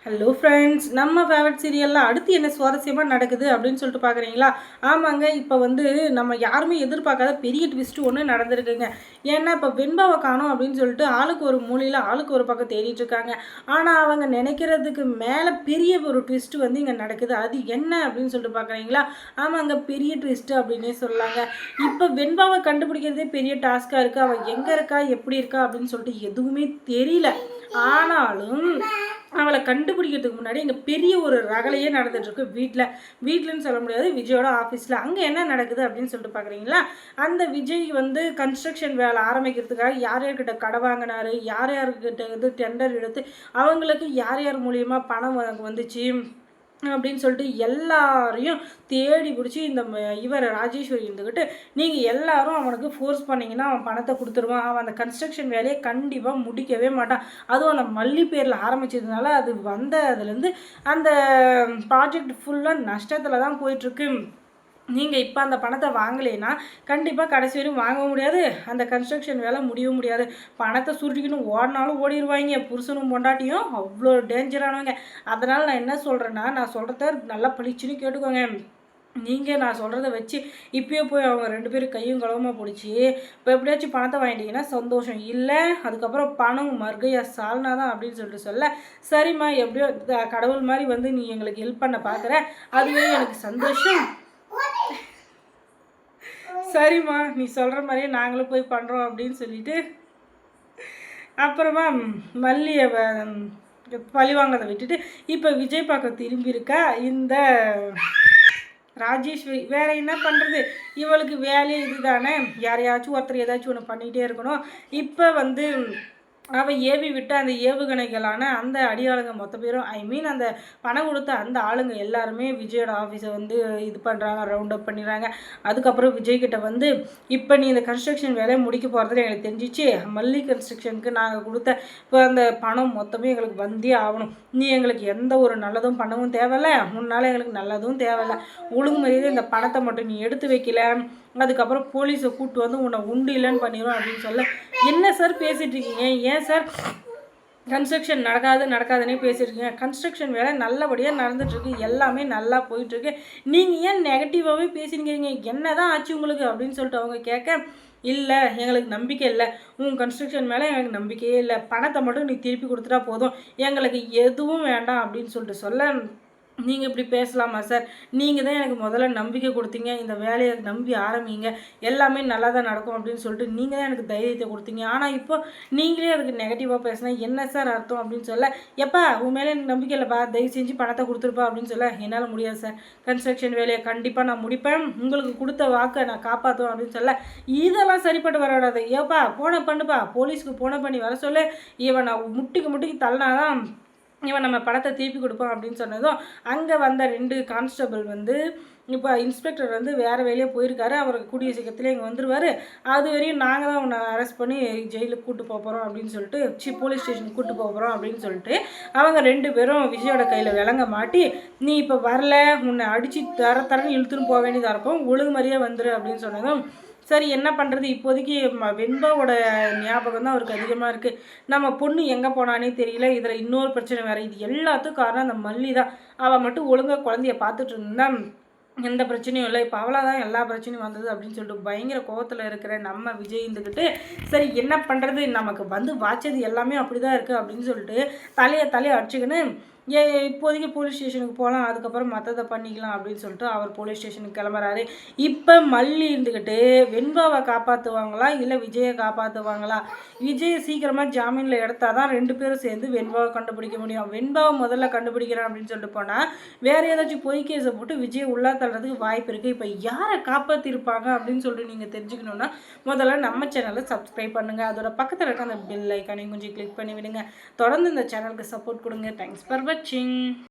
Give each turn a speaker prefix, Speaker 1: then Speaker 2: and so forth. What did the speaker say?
Speaker 1: Hello friends, நம்ம favourite சீரியலில் அடுத்து என்ன சுவாரஸ்யமாக நடக்குது அப்படின்னு சொல்லிட்டு பார்க்குறீங்களா? ஆமாங்க, இப்போ வந்து நம்ம யாருமே எதிர்பார்க்காத பெரிய ட்விஸ்ட்டு ஒன்று நடந்திருக்குங்க. ஏன்னா இப்போ வெண்பாவை காணோம் அப்படின்னு சொல்லிட்டு ஆளுக்கு ஒரு மூலையில் ஆளுக்கு ஒரு பக்கம் தேடிட்டு இருக்காங்க. ஆனால் அவங்க நினைக்கிறதுக்கு மேலே பெரிய ஒரு ட்விஸ்ட்டு வந்து இங்கே நடக்குது. அது என்ன அப்படின்னு சொல்லிட்டு பார்க்குறீங்களா? ஆமாங்க, பெரிய ட்விஸ்ட்டு அப்படின்னே சொல்லலாங்க. இப்போ வெண்பாவை கண்டுபிடிக்கிறதே பெரிய டாஸ்க்காக இருக்குது. அவள் எங்கே இருக்கா, எப்படி இருக்கா அப்படின்னு சொல்லிட்டு எதுவுமே தெரியல. ஆனாலும் அவளை கண்டுபிடிக்கிறதுக்கு முன்னாடி இங்கே பெரிய ஒரு ரகலையே நடந்துகிட்ருக்கு வீட்டிலன்னு சொல்ல முடியாது, விஜயோட ஆஃபீஸில். அங்கே என்ன நடக்குது அப்படின்னு சொல்லிட்டு பார்க்குறீங்களா? அந்த விஜய் வந்து கன்ஸ்ட்ரக்ஷன் வேலை ஆரம்பிக்கிறதுக்காக யார் யார்கிட்ட கடை வாங்கினார், யார் யார்கிட்ட வந்து டெண்டர் எடுத்து அவங்களுக்கு யார் யார் மூலியமாக பணம் வந்துச்சு அப்படின்னு சொல்லிட்டு எல்லாரையும் தேடி பிடிச்சி இவர் ராஜேஸ்வரி இருந்துக்கிட்டு நீங்கள் எல்லாரும் அவனுக்கு ஃபோர்ஸ் பண்ணிங்கன்னா அவன் பணத்தை கொடுத்துருவான், அவன் அந்த கன்ஸ்ட்ரக்ஷன் வேலையை கண்டிப்பாக முடிக்கவே மாட்டான். அதுவும் அந்த மல்லி பேரில் ஆரம்பித்ததுனால அது அதுலேருந்து அந்த ப்ராஜெக்ட் ஃபுல்லாக நஷ்டத்தில் தான் போயிட்டுருக்கு. நீங்கள் இப்போ அந்த பணத்தை வாங்கலைன்னா கண்டிப்பாக கடைசி வரையும் வாங்கவும் முடியாது, அந்த கன்ஸ்ட்ரக்ஷன் வேலை முடியவும் முடியாது. பணத்தை சுருட்டிக்கணும் ஓடினாலும் ஓடிடுவாங்க. புருஷனும் பொண்டாட்டியும் அவ்வளோ டேஞ்சரானவங்க. அதனால் நான் என்ன சொல்கிறேன்னா, நான் சொல்கிறத நல்லா பளிச்சுன்னு கேட்டுக்கோங்க. நீங்கள் நான் சொல்கிறத வச்சு இப்போயே போய் அவங்க 2 பேரும் கையும் களவுமாக பிடிச்சி இப்போ எப்படியாச்சும் பணத்தை வாங்கிட்டீங்கன்னா சந்தோஷம். இல்லை அதுக்கப்புறம் பணம் மறுகையா சால்னா தான் அப்படின்னு சொல்லிட்டு சொல்ல, சரிம்மா எப்படியோ கடவுள் மாதிரி வந்து நீ எங்களுக்கு ஹெல்ப் பண்ண பார்க்குற, அதுவே எனக்கு சந்தோஷம். சரிம்மா நீ சொல்கிற மாதிரியே நாங்களும் போய் பண்ணுறோம் அப்படின்னு சொல்லிட்டு அப்புறமா மல்லியை பழி வாங்கிறத விட்டுட்டு இப்போ விஜய் பக்கம் திரும்பியிருக்கா இந்த ராஜேஸ்வரி. வேறு என்ன பண்ணுறது, இவளுக்கு வேலையே இது தானே, யாரையாச்சும் ஒருத்தர் ஏதாச்சும் ஒன்று பண்ணிகிட்டே இருக்கணும். இப்போ வந்து அவள் ஏவி விட்டு அந்த ஏவுகணைகளான அந்த அடியாளுங்க மொத்த பேரும் அந்த பணம் கொடுத்த அந்த ஆளுங்க எல்லாருமே விஜயோட ஆஃபீஸை வந்து இது பண்ணுறாங்க, ரவுண்ட் அப் பண்ணிடுறாங்க. அதுக்கப்புறம் விஜய்கிட்ட வந்து இப்போ நீ இந்த கன்ஸ்ட்ரக்ஷன் வேலையை முடிக்க போகிறதுல எனக்கு தெரிஞ்சிச்சு, மல்லி கன்ஸ்ட்ரக்ஷனுக்கு நாங்கள் கொடுத்த இப்போ அந்த பணம் மொத்தமே எங்களுக்கு வந்தே ஆகணும். நீ எங்களுக்கு எந்த ஒரு நல்லதும் பண்ணவும் தேவையில்லை, முன்னால் எங்களுக்கு நல்லதும் தேவையில்லை. ஒழுங்கு மரியாதை இந்த பணத்தை மட்டும் நீ எடுத்து வைக்கல, அதுக்கப்புறம் போலீஸை கூப்பிட்டு வந்து உன்னை உண்டு இல்லைன்னு பண்ணிடுவோம் அப்படின்னு சொல்ல, என்ன சார் பேசிகிட்டு இருக்கீங்க, ஏன் சார் கன்ஸ்ட்ரக்ஷன் நடக்காதுன்னே பேசியிருக்கீங்க, கன்ஸ்ட்ரக்ஷன் வேலை நல்லபடியாக நடந்துகிட்ருக்கு, எல்லாமே நல்லா போயிட்டுருக்கு, நீங்கள் ஏன் நெகட்டிவாகவே பேசியிருக்கீங்க, என்ன தான் ஆச்சு உங்களுக்கு அப்படின்னு சொல்லிட்டு அவங்க கேட்க, இல்லை எங்களுக்கு நம்பிக்கை இல்லை, உன் கன்ஸ்ட்ரக்ஷன் மேலே எனக்கு நம்பிக்கையே இல்லை, பணத்தை மட்டும் நீ திருப்பி கொடுத்துட்டா போதும், எங்களுக்கு எதுவும் வேண்டாம் அப்படின்னு சொல்லிட்டு சொல்ல, நீங்கள் இப்படி பேசலாமா சார், நீங்கள் தான் எனக்கு முதல்ல நம்பிக்கை கொடுத்தீங்க, இந்த வேலையை நம்பி ஆரம்பிங்க, எல்லாமே நல்லா தான் நடக்கும் அப்படின்னு சொல்லிட்டு நீங்கள் தான் எனக்கு தைரியத்தை கொடுத்தீங்க, ஆனால் இப்போ நீங்களே அதுக்கு நெகட்டிவாக பேசினா என்ன சார் அர்த்தம் அப்படின்னு சொல்ல, எப்பா உன் மேலே எனக்கு நம்பிக்கை இல்லைப்பா, தயவு செஞ்சு பணத்தை கொடுத்துருப்பா அப்படின்னு சொல்ல, என்னால் முடியாது சார், கன்ஸ்ட்ரக்ஷன் வேலையை கண்டிப்பாக நான் முடிப்பேன், உங்களுக்கு கொடுத்த வாக்கை நான் காப்பாற்றுவேன் அப்படின்னு சொல்ல, இதெல்லாம் சரிப்பட்டு வராது, ஏப்பா போன பண்ணுப்பா, போலீஸ்க்கு போன பண்ணி வர சொல்ல, இவன் நான் முட்டிக்கு தள்ளினாதான் இவன் நம்ம பணத்தை திருப்பி கொடுப்போம் அப்படின்னு சொன்னதும் அங்கே வந்த 2 கான்ஸ்டபிள் வந்து இப்போ இன்ஸ்பெக்டர் வந்து வேறு வேலையே போயிருக்காரு, அவருக்கு கூடிய சீக்கிரத்தில் இங்கே வந்துடுவார், அது வரையும் நாங்கள் தான் உன்னை அரெஸ்ட் பண்ணி ஜெயிலுக்கு கூப்பிட்டு போகிறோம் அப்படின்னு சொல்லிட்டு போலீஸ் ஸ்டேஷனுக்கு கூப்பிட்டு போகிறோம் அப்படின்னு சொல்லிட்டு அவங்க 2 பேரும் விஜயோட கையில் விலங்க மாட்டி, நீ இப்போ வரல உன்னை அடித்து தரன்னு இழுத்துன்னு போக வேண்டியதாக இருக்கும், ஒழுங்கு மாதிரியே வந்துடு அப்படின்னு சொன்னதும் சரி என்ன பண்ணுறது, இப்போதைக்கு வெண்பாவோட ஞாபகம் தான் அவருக்கு அதிகமாக இருக்குது, நம்ம பொண்ணு எங்கே போனானே தெரியல, இதில் இன்னொரு பிரச்சனை வேறு, இது எல்லாத்துக்கும் காரணம் அந்த மல்லி தான், அவள் மட்டும் ஒழுங்காக குழந்தைய பார்த்துட்டு இருந்தா எந்த பிரச்சனையும் இல்லை, இப்போ அவளாக தான் எல்லா பிரச்சனையும் வந்தது அப்படின்னு சொல்லிட்டு பயங்கர கோவத்தில் இருக்கிற நம்ம விஜய் இருந்துக்கிட்டு சரி என்ன பண்ணுறது, நமக்கு வந்து வாச்சது எல்லாமே அப்படி தான் இருக்குது அப்படின்னு சொல்லிட்டு தலையை அடிச்சுக்கின்னு இப்போதைக்கு போலீஸ் ஸ்டேஷனுக்கு போகலாம், அதுக்கப்புறம் மற்றதை பண்ணிக்கலாம் அப்படின்னு சொல்லிட்டு அவர் போலீஸ் ஸ்டேஷனுக்கு கிளம்புறாரு. இப்போ மல்லி இருந்துக்கிட்டு வெண்பாவை காப்பாற்றுவாங்களா இல்லை விஜயை காப்பாற்றுவாங்களா, விஜயை சீக்கிரமாக ஜாமீனில் எடுத்தால் தான் 2 பேரும் சேர்ந்து வெண்பாவை கண்டுபிடிக்க முடியும், வெண்பாவை முதல்ல கண்டுபிடிக்கிறேன் அப்படின்னு சொல்லிட்டு போனால் வேறு ஏதாச்சும் பொய் கேஸை போட்டு விஜயை உள்ளா தள்ளுறதுக்கு வாய்ப்பு இருக்குது. இப்போ யாரை காப்பாற்றிருப்பாங்க அப்படின்னு சொல்லிட்டு நீங்கள் தெரிஞ்சுக்கணுன்னா முதல்ல நம்ம சேனலை சப்ஸ்கிரைப் பண்ணுங்கள், அதோட பக்கத்தில் இருக்க அந்த பெல் ஐக்கானையும் கொஞ்சம் கிளிக் பண்ணி விடுங்க, தொடர்ந்து இந்த சேனலுக்கு சப்போர்ட் கொடுங்க. தேங்க்ஸ் ஃபார் வாட்சிங்.